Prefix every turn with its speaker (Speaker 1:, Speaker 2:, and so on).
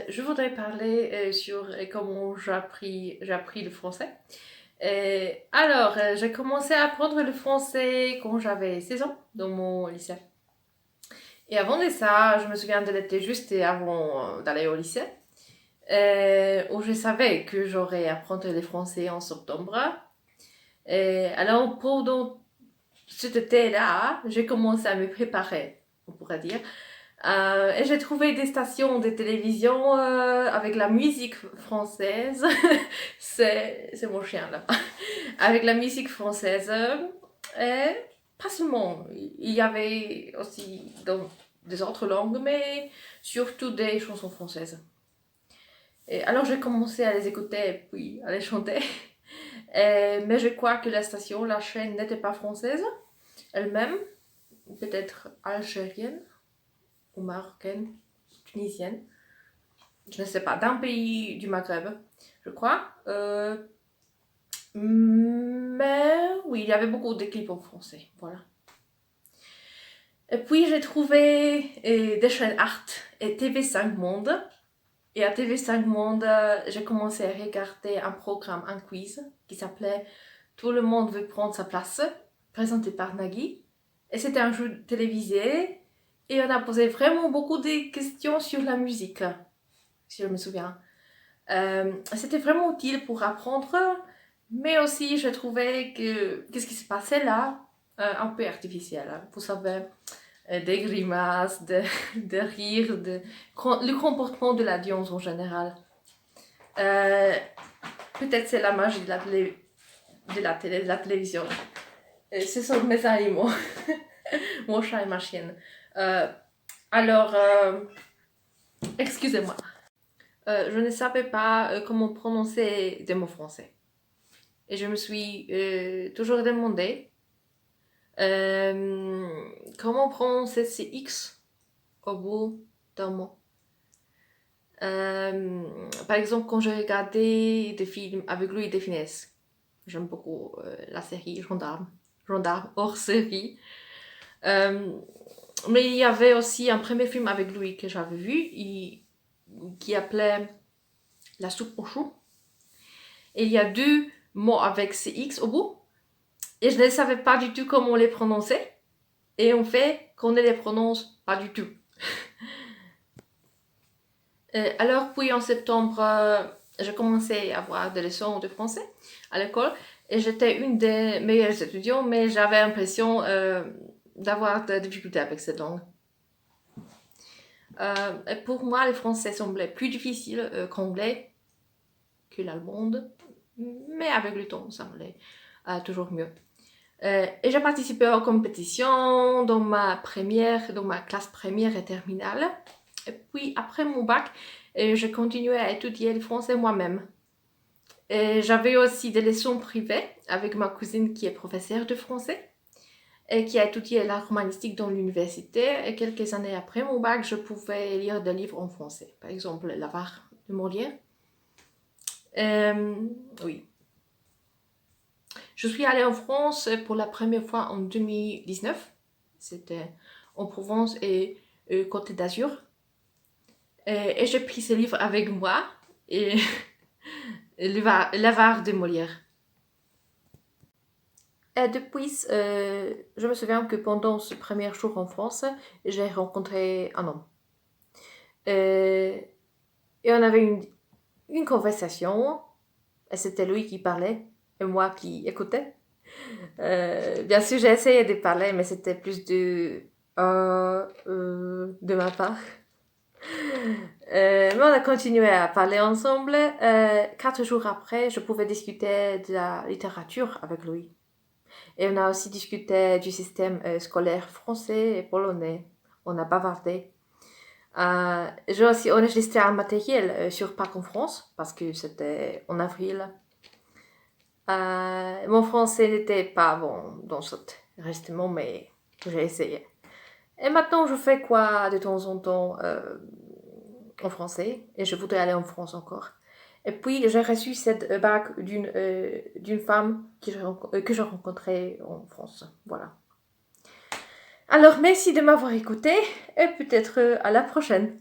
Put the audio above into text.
Speaker 1: Je voudrais parler sur comment j'ai appris le français. J'ai commencé à apprendre le français quand j'avais 16 ans dans mon lycée. Et avant de ça, je me souviens de l'été juste avant d'aller au lycée, où je savais que j'aurais apprendre le français en septembre. Alors pendant cet été-là, j'ai commencé à me préparer, on pourrait dire. Et j'ai trouvé des stations de télévision avec la musique française. C'est mon chien là. Avec la musique française. Et pas seulement. Il y avait aussi dans des autres langues, mais surtout des chansons françaises. Et alors j'ai commencé à les écouter puis à les chanter. Mais je crois que la station, la chaîne n'était pas française elle-même, peut-être algérienne ou marocaine, tunisienne, je ne sais pas, d'un pays du Maghreb, je crois. Mais oui, il y avait beaucoup de clips en français, voilà. Et puis j'ai trouvé des chaînes Art et TV5 Monde. Et à TV5 Monde, j'ai commencé à regarder un programme, un quiz, qui s'appelait Tout le monde veut prendre sa place, présenté par Nagui. Et c'était un jeu télévisé. Et on a posé vraiment beaucoup de questions sur la musique, si je me souviens. C'était vraiment utile pour apprendre, mais aussi je trouvais que qu'est-ce qui se passait là, un peu artificiel. Vous savez, des grimaces, de rires, le comportement de l'audience en général. Peut-être c'est la magie de la télévision. Ce sont mes animaux, mon chat et ma chienne. Alors, excusez-moi. Je ne savais pas comment prononcer des mots français. Et je me suis toujours demandé comment prononcer ces X au bout d'un mot. Par exemple, quand je regardais des films avec Louis de Funès, j'aime beaucoup la série Gendarme hors série. Mais il y avait aussi un premier film avec Louis que j'avais vu, qui appelait La soupe aux choux. Et il y a deux mots avec ces X au bout. Et je ne savais pas du tout comment les prononcer. Et en fait, qu'on ne les prononce pas du tout. Alors, puis en septembre, j'ai commencé à avoir des leçons de français à l'école. Et j'étais une des meilleures étudiantes, mais j'avais l'impression d'avoir des difficultés avec cette langue. Et pour moi, le français semblait plus difficile qu'anglais, que l'allemande. Mais avec le temps, ça m'allait toujours mieux. Et j'ai participé aux compétitions dans ma classe première et terminale. Et puis après mon bac, j'ai continué à étudier le français moi-même. Et j'avais aussi des leçons privées avec ma cousine qui est professeure de français et qui a étudié l'art romanistique dans l'université. Et quelques années après mon bac, je pouvais lire des livres en français. Par exemple, L'Avare de Molière. Oui. Je suis allée en France pour la première fois en 2019. C'était en Provence et Côte d'Azur. Et j'ai pris ce livre avec moi. Et L'Avare de Molière. Et depuis, je me souviens que pendant ce premier jour en France, j'ai rencontré un homme. Et on avait une conversation. Et c'était lui qui parlait et moi qui écoutais. Bien sûr, j'ai essayé de parler, mais c'était plus de ma part. Mais on a continué à parler ensemble. 4 jours après, je pouvais discuter de la littérature avec lui. Et on a aussi discuté du système scolaire français et polonais. On a bavardé. J'ai aussi enregistré un matériel sur Parc en France, parce que c'était en avril. Mon français n'était pas bon dans ce enregistrement, mais j'ai essayé. Et maintenant, je fais quoi de temps en temps en français, et je voudrais aller en France encore. Et puis, j'ai reçu cette bague d'une femme que j'ai rencontrée en France. Voilà. Alors, merci de m'avoir écouté, et peut-être à la prochaine.